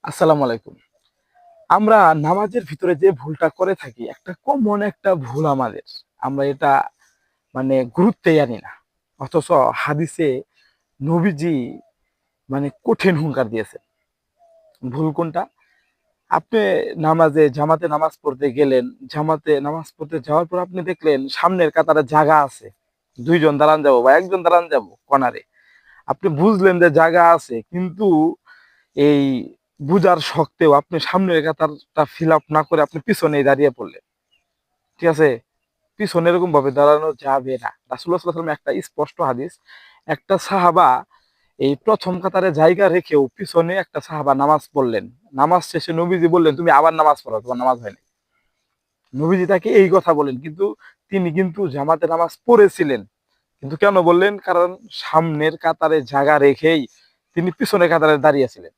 আসসালামু আলাইকুম। আমরা নামাজের ভিতরে যে ভুলটা করে থাকি, একটা কমন একটা ভুল আমাদের। আমরা এটা গুরুত্বেই আনি না। অথচ হাদিসে নবীজি কঠিন হুঙ্কার দিয়েছেন। ভুল কোনটা? আপনি জামাতে নামাজ পড়তে গেলেন, জামাতে নামাজ পড়তে যাওয়ার পর আপনি দেখলেন সামনের কাতারে জায়গা আছে। ২ জন দাঁড়ান যাবো বা ১ জন দাঁড়ান যাবো কর্নারে। আপনি বুঝলেন যে জায়গা আছে, কিন্তু এই বুঝার শর্তেও আপনি সামনের কাতারটা ফিল আপ না করে আপনি পিছনেই দাঁড়িয়ে পড়লেন। ঠিক আছে? পিছনে এরকম ভাবে দাঁড়ানো যাবে না। রাসূলুল্লাহ সাল্লাল্লাহু আলাইহি ওয়াসাল্লাম একটা স্পষ্ট হাদিস। একটা সাহাবা এই ১ম কাতারে জায়গা রেখেও পিছনে একটা সাহাবা নামাজ পড়লেন। নামাজ শেষে নবীজি বললেন, "তুমি আবার নামাজ পড়ো, তোমার নামাজ হয় নাই।" নবীজি তাকে এই কথা বলেন। কিন্তু তিনি কিন্তু জামাতে নামাজ পড়েছিলেন। কিন্তু কেন বললেন? কারণ সামনের কাতারে জায়গা রেখেই তিনি পিছনের কাতারে দাঁড়িয়েছিলেন।